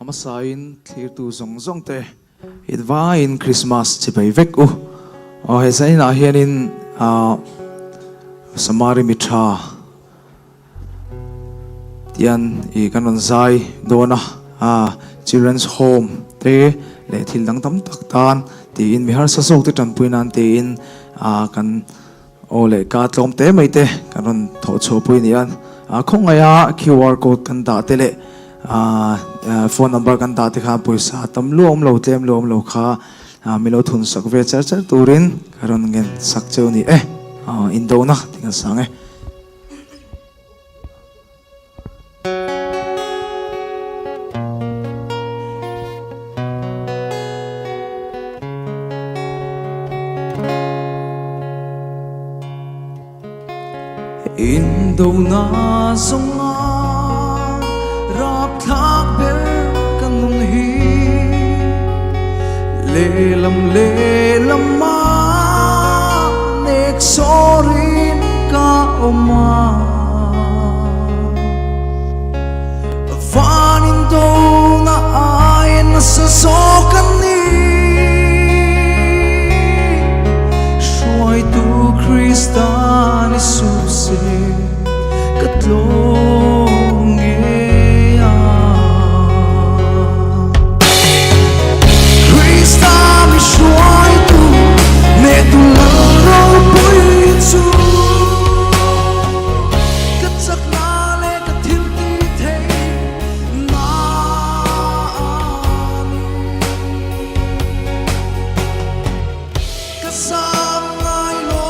amasain thlir tu zong zong te itwa in Christmas chipai vek u he zain a hianin samari mitha tian I kanon zai dona children's home te le thil dang tam tak tan ti in mi har sa sok te tan puinan te in kan ole ka tlom te mai te kanon tho cho pui ni an khong aya QR code kan da te le phone number kan da te kha poisa tam lom lo tlem lom lo kha milo thun sak ve char char turin karon ngen sak cheu ni indo na tinga sang indo na zonga rap thak bel kanun hi lelam ma nek sorin ka oma van indo na ai na sa sokan ni shoi tu Kristan Isuse katlong eya Krista mi shoi tu ne tu laro pui chu katsak na le kathil ti the na kasam ngai lo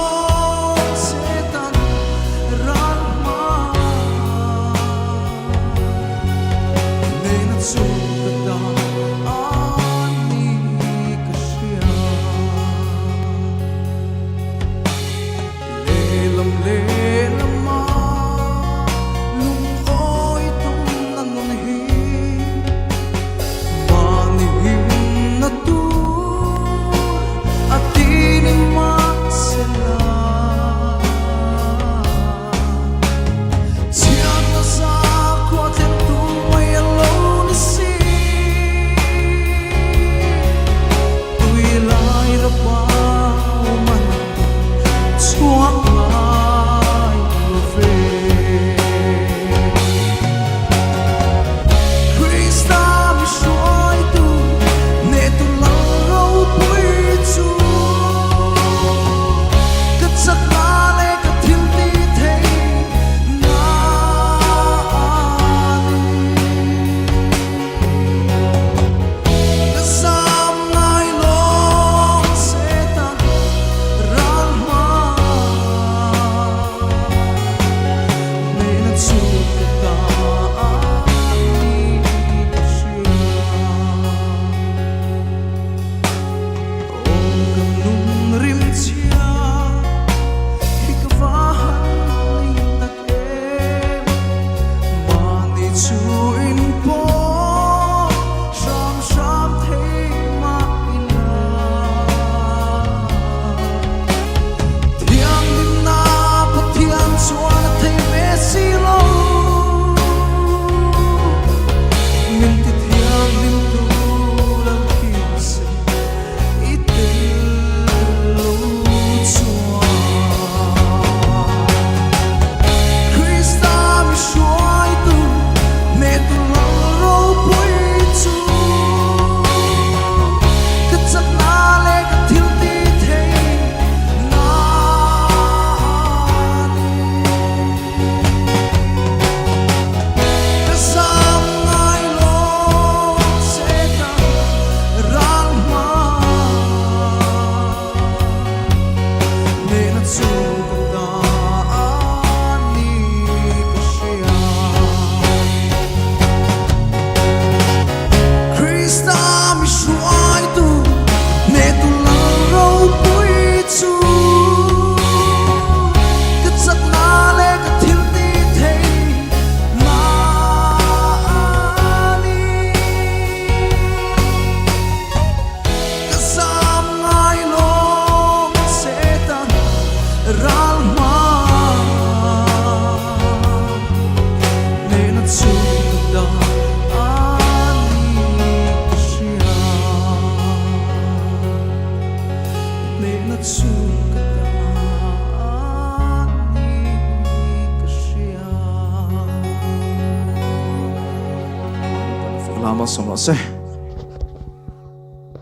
lama som ase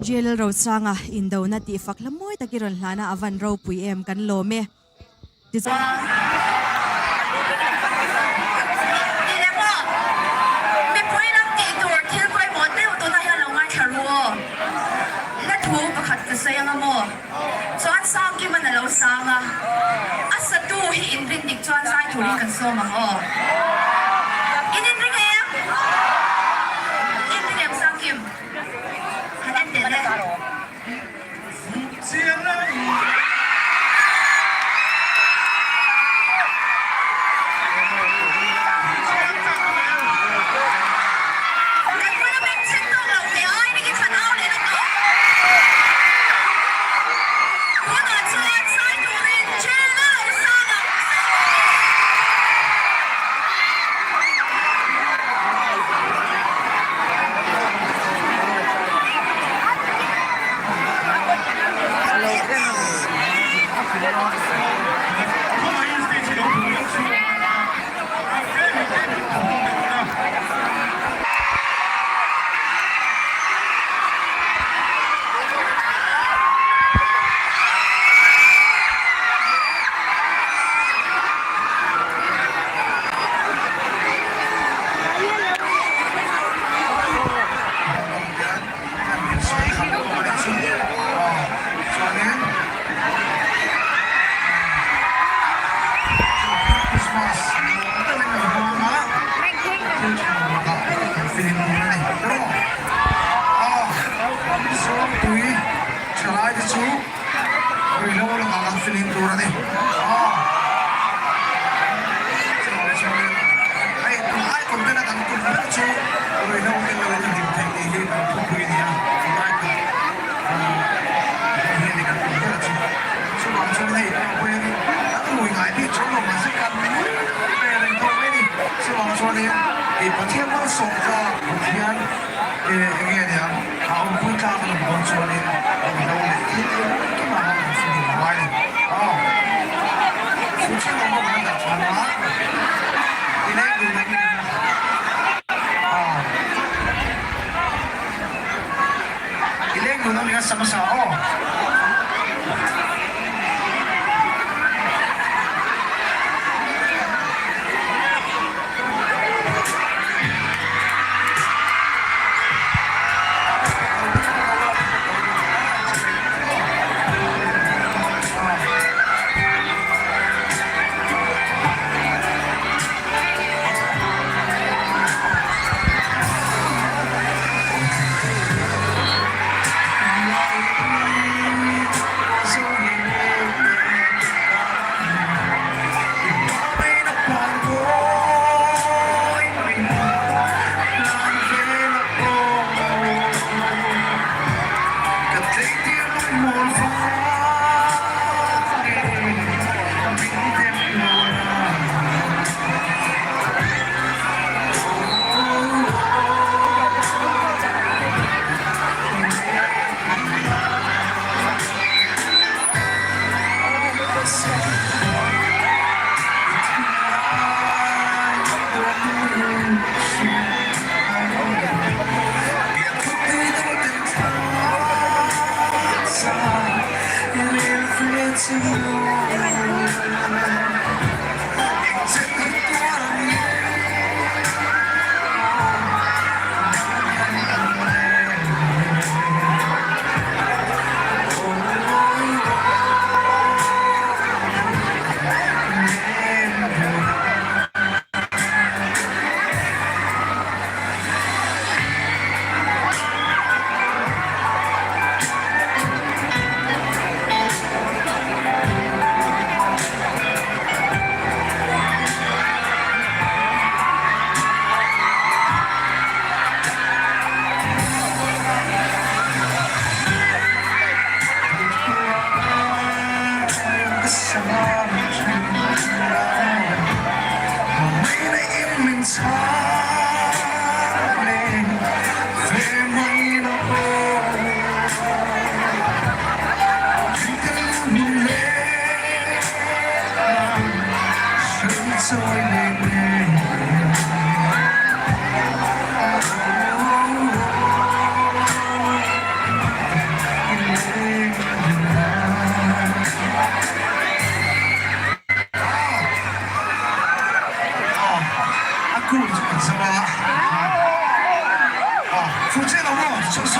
J.Lalrosanga Indo na ti faklamoy takiron lana avan raw puem kan lome. Sayang mo. Chuan sang ki man alo sanga. Asa tu hi in rin dik chuan sai thuri kan so mang o. In ring em. In ring em sang kim. Hanan de le. 顾什么？啊，福建的话就是。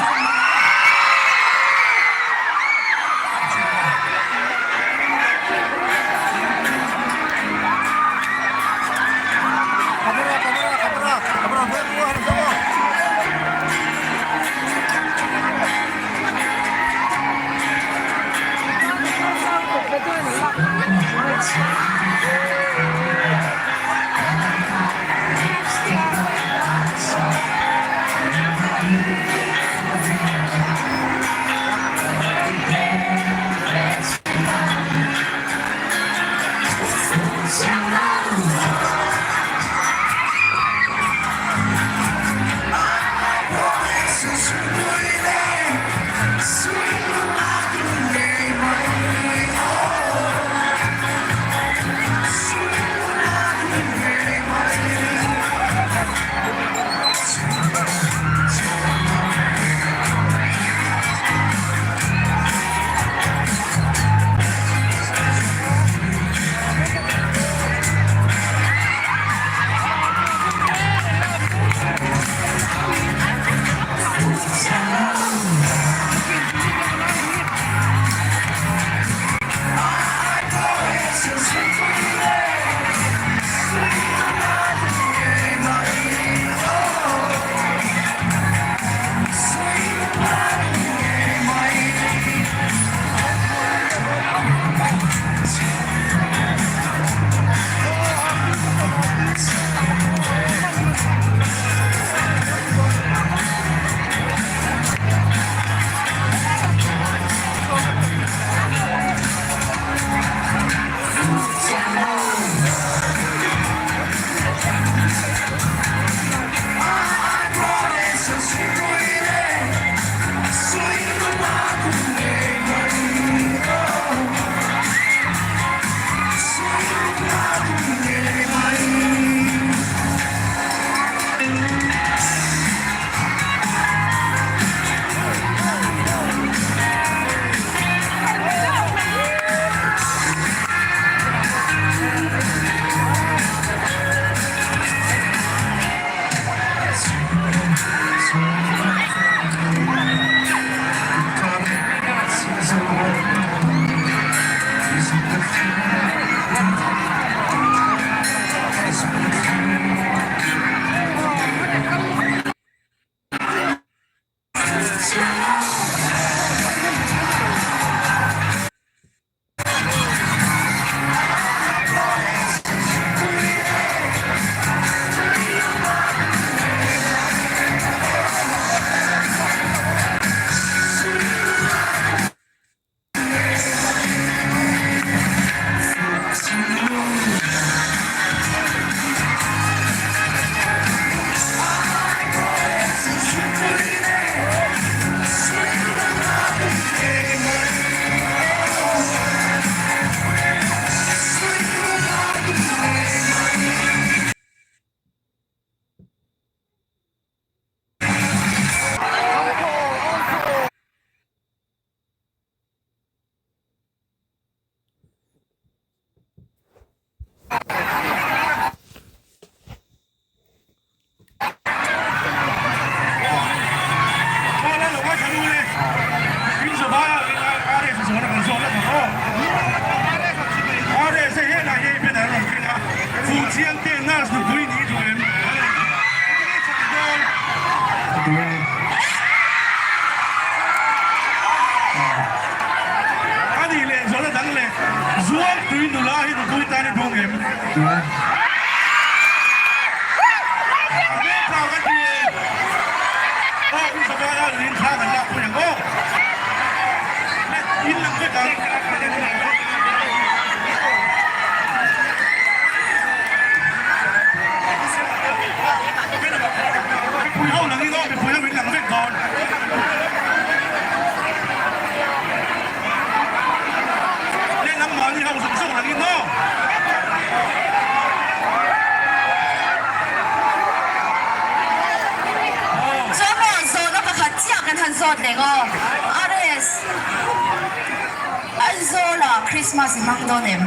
Christmas mang donem.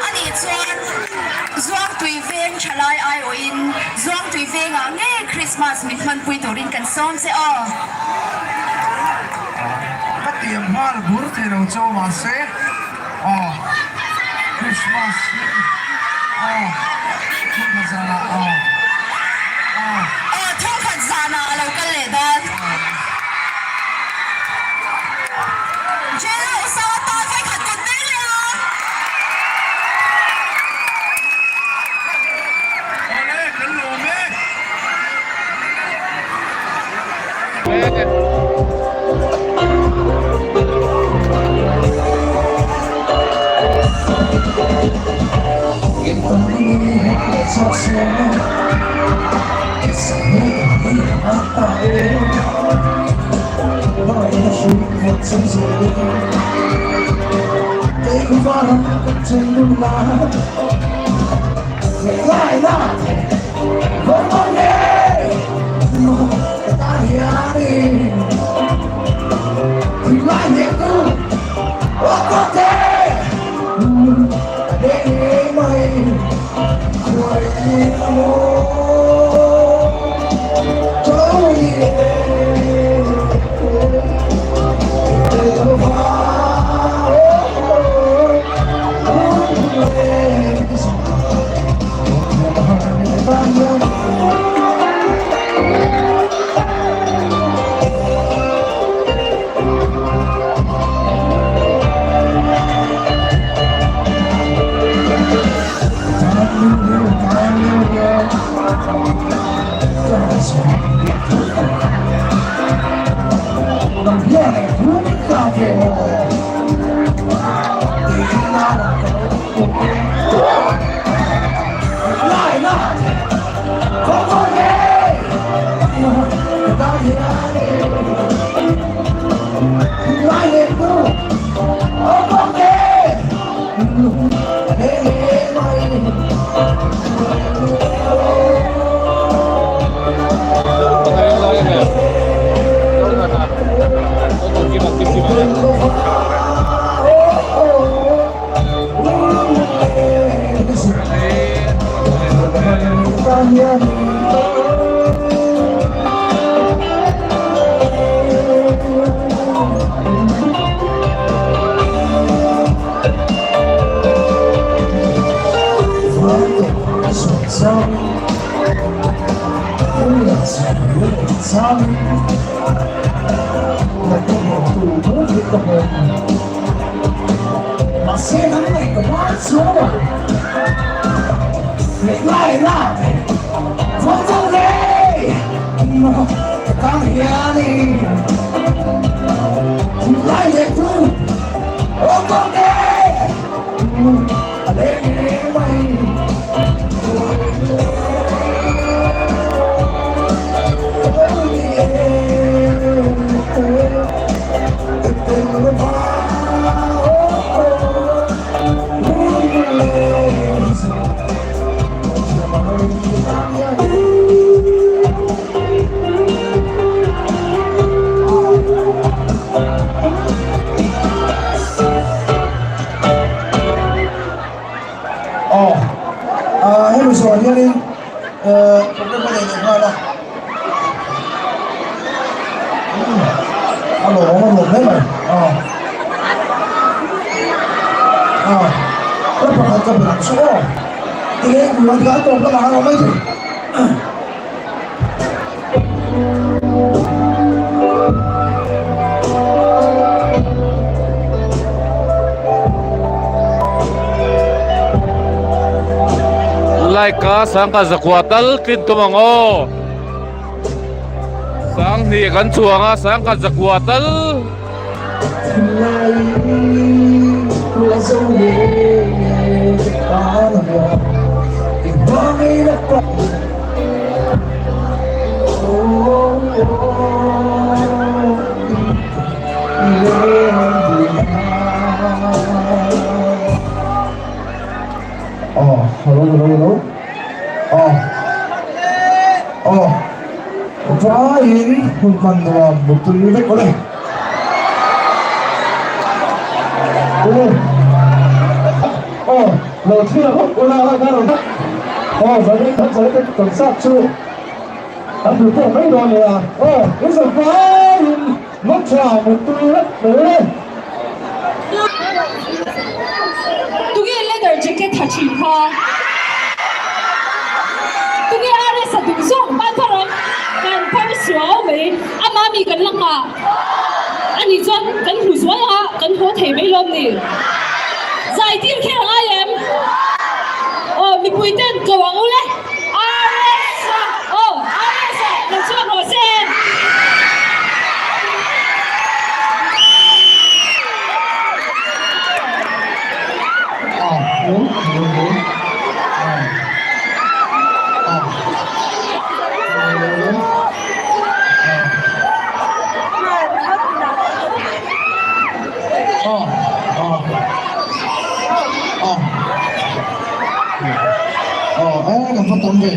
Ani chuan Christmas มิมันปุยตัวรินกันส้มเสียอ๋อ ก็เตรียมผ้าบุรุษที่เราโจมาเซ็ตคริสต์มาสทุกคนจะละทุกคนจะน่าเรากันเลยดอนเจเราสาวตาใครขัดกันได้เลยอ่ะอะไรกันหลงไหมให้ดูส่วนนี้นี่ผมได้ประเด็นอีกแล้วเอาหลบได้ไหมแล้วพอเขาจะเปลี่ยนช่วงทีนี้มันก็ตรงกับเราไม่ถึงLaika sang ka zakwatal kin tumango sang ni kan chuanga sang ka zakwatal hello. Wah, ini bukan betul ini boleh. Lo chưa có cô nào là cái rồi. Vậy thì thật sự cảnh sát chưa. Tapi kok mấy đôi này à? Cái sự phá mất trà một tuổi đó, đấy. Tuge leather jacket thachim ha. Tuge are sa dungso ban parang kan parisyo me amami kan lang ha. Ani Nizan kan huzwal ha kan ho thei mai lom ni. Zai tim khe nga yem. Mi puiten kawang ule. Aresa. Aresa. Kan chuan ho sen. Đúng. Ai cần phát tâm về.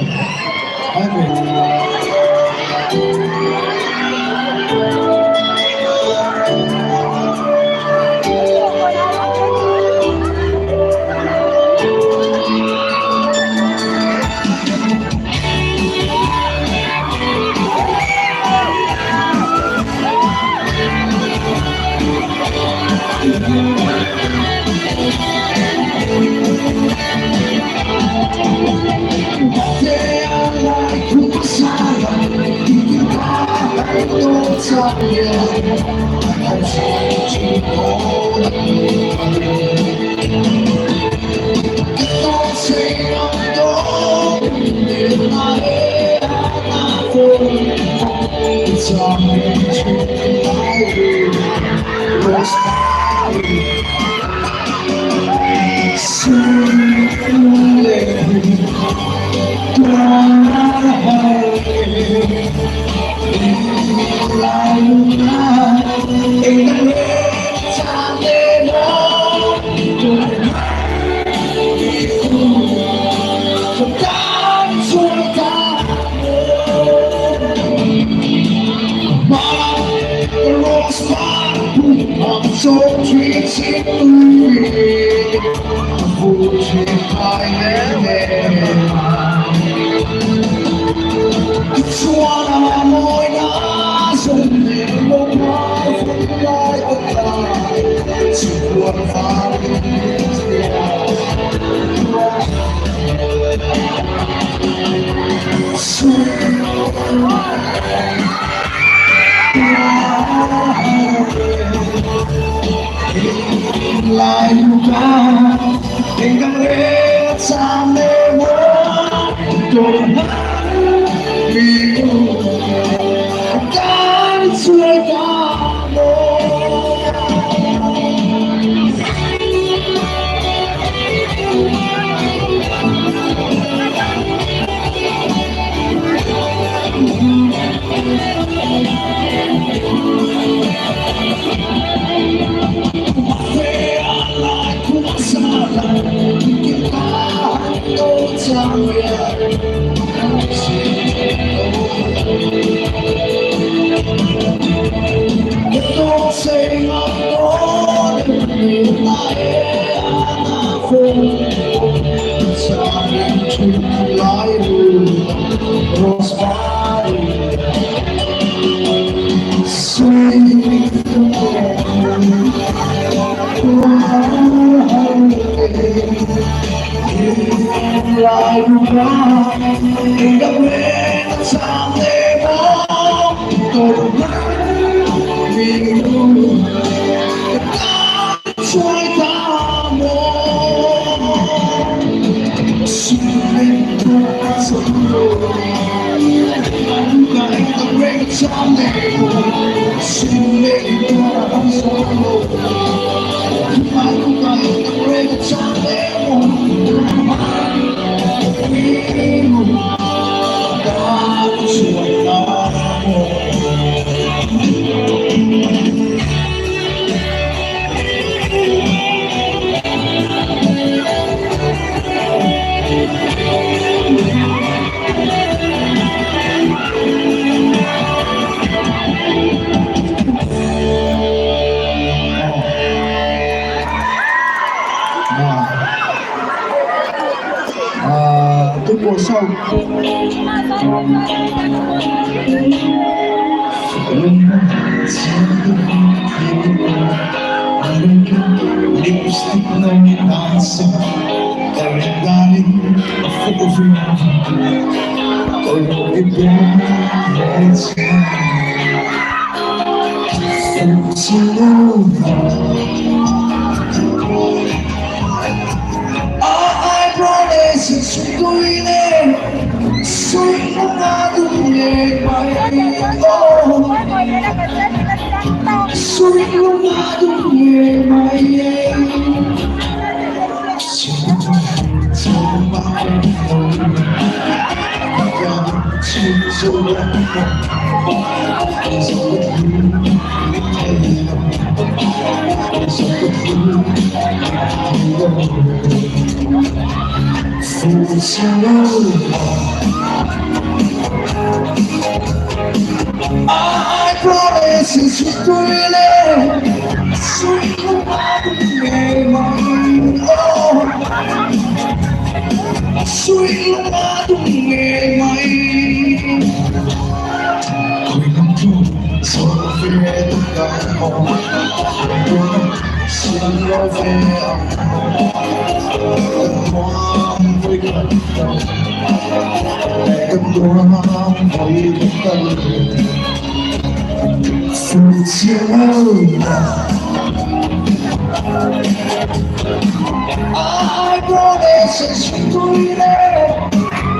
Ai về. So treating me, putting my name. It's one of my eyes, and no more from like a guy. So what lại qua tình cảm ấy sao mê muốn tôi vì cái suy ca tôi bỏ sau lipstick na nasa karagaling ako oh it's I promise it's going in sweet na dunia oh sweet na dunia I promise it's really sweet oh sweet I promise it's really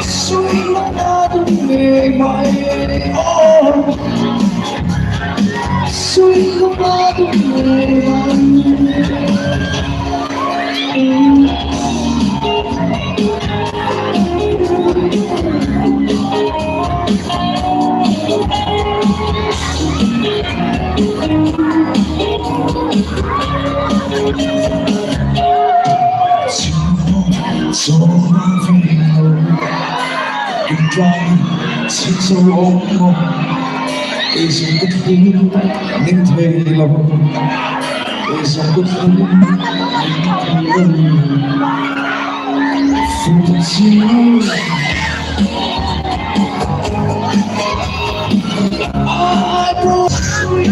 sweet oh sweet since so long isn't the feeling in Taylor isn't the feeling I brought sweet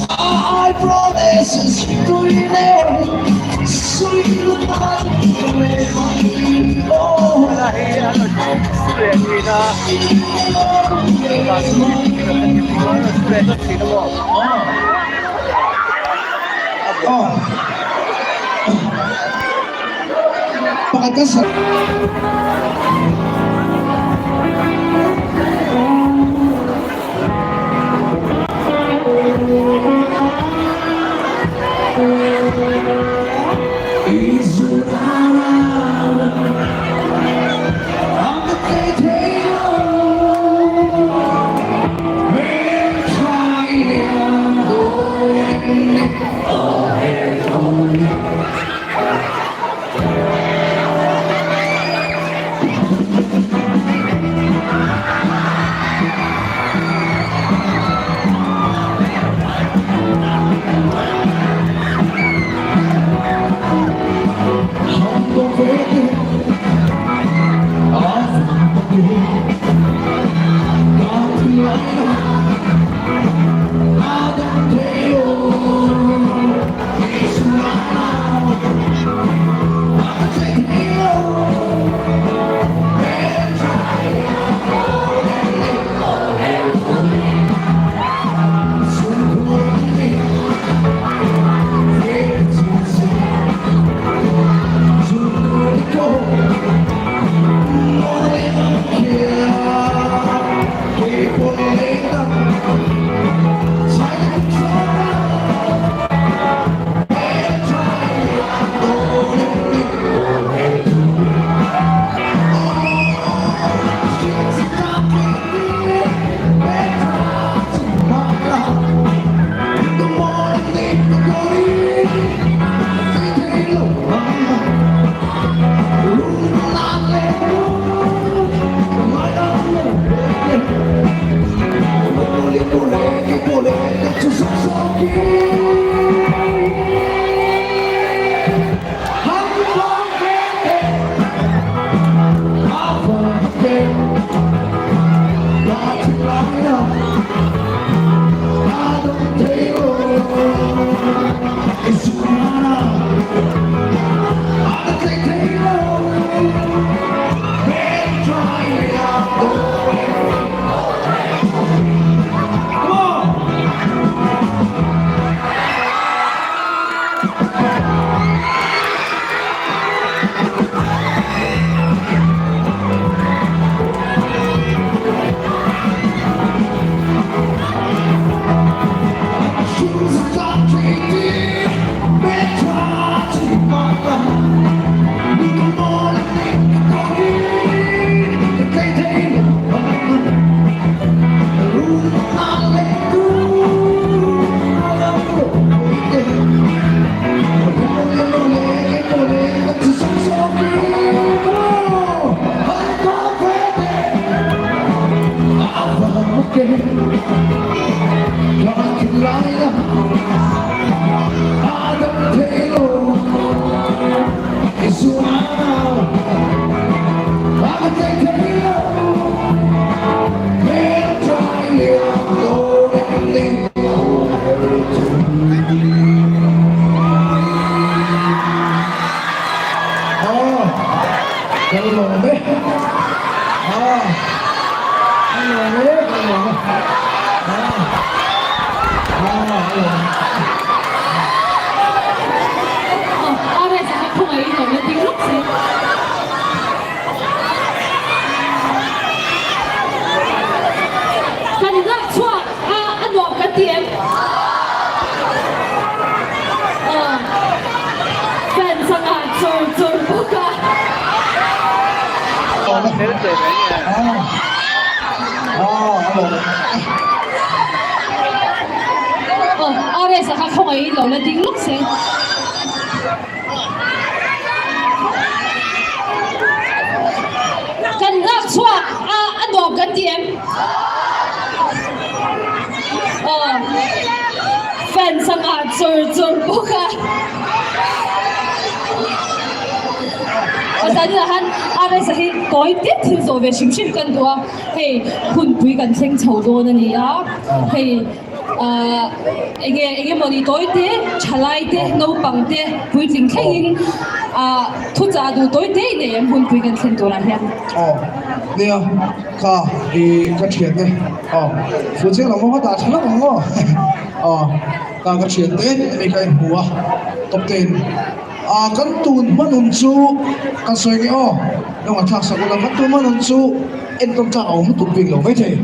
I promise it's really sweet pagkatapos Are sa kapung ay ito, natinglok siya. Kanina, chua, ano ang katiem? Fan sa nga, chur buka. Are sa kapung ay ito, natinglok siya. Kanina, chua, ano ang katiem? Fan sa nga, chur buka. Sanahan, aray sa toy dit so ve shim kan dua hey hun pui kan seng chau do na ni ya hey ege moni toy te chalai te no pang te pui jing kheng thu cha du toy te ne em hun pui kan seng do la ya nè ka cái chuyện này phụ trách làm món ta chả lắm ngon ka cái chuyện đấy mấy cái hùa tập tiền kan tun manun chu kan soi nge nong athak sa ko kan tun manun chu en tong ka om tu ping lo mai the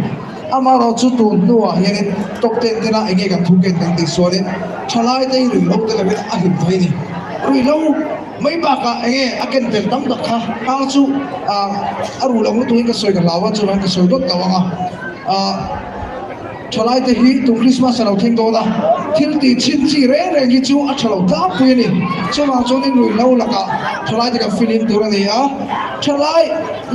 amaro chu tun no hian top ten te na enge ka thu ken teng ti so ne thalai te ri lo te le a him thai ni ri lo mai ba ka enge aken tel tam dak kha ang chu aru lo tu ka soi ka lawa chu ka soi dot ka wanga chalai te hi tu Christmas alo theng do da thil ti chin chi re re gi chu a thalo ta pui ni chuma choni lui lo la ka chalai te ka film tu ra ni ya chalai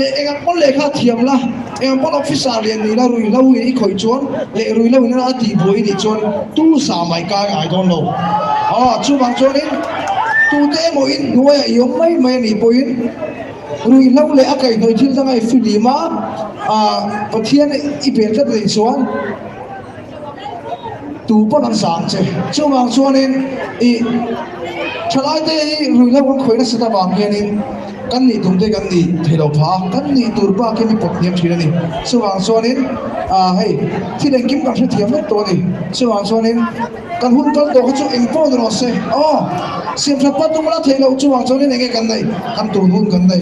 le enga pon le kha thiam la enga pon officer le ni la rui lo i khoi chon le rui lo na ti boi ni chon tu sa mai ka I don't know chuma choni tu te mo in nuai yom mai ni poin rui lo le akai noi thil da ngai filima pathian I ber ta de chuan tu bó năng sáng chứ chú mang cho nên trở lại đây rồi là con khối nó sẽ ta bằng kia nên cái này tụi tôi cái này thì đâu phá cái này tụi ba cái này bật niệm chuyện này chú mang cho nên hey thì đến kiếm cái sự thiệp nhất tôi này chú mang cho nên cái hôn cái đồ chú anh phong rồi sẽ xem ra bắt tung là thấy lâu chú mang cho nên cái này cái tụi hôn cái này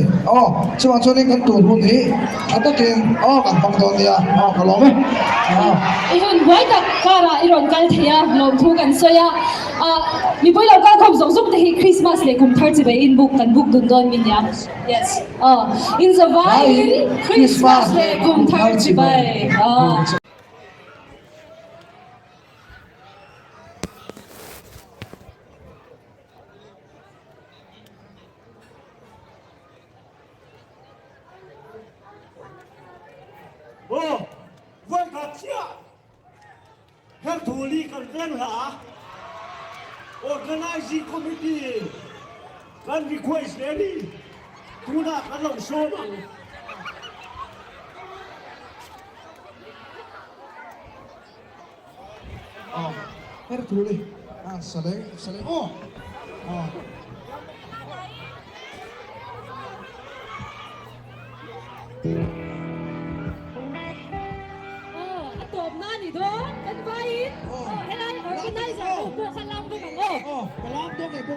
chú mang cho nên cái tụi hôn này anh ta kêu cái bằng đồ này cái lỗ mấy Ihun buhay tak kara iron kal thea lom thu kan soya mi boy lo ka khom zong zong te hi Christmas le kum thar chibe in book kan book dun don min ya yes in the vine Christmas le kum thar chibe Vâng thật chứ ạ. Các thủ lý cần quen hả? Organizing committee can request any tuna kan long show mang. Her thủ lý saleng Atop na ni don kan bayin helai organizer po kalam ko mango kalam to kay po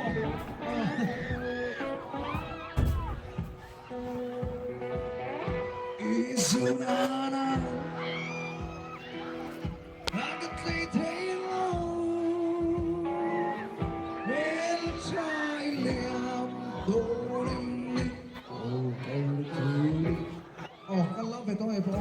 isunana hagatay tayo well try liam doling kalam ito ay po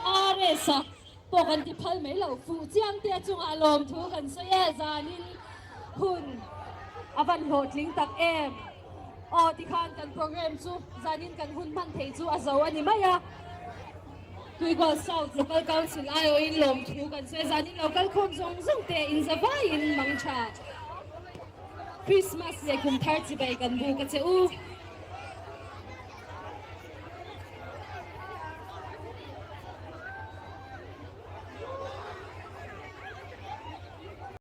Aresa, pokan ti phal mai lo fu chiang tia chung alom thu kan se ya zanin hun avan hotling tak em o ti khan kan program chu zanin kan hun man thei chu azo ani maya tui go south local council ayo in lom thu kan se zanin local khom zong zong te in zavai in mangcha Christmas ye kum 30 bai kan bu ka che u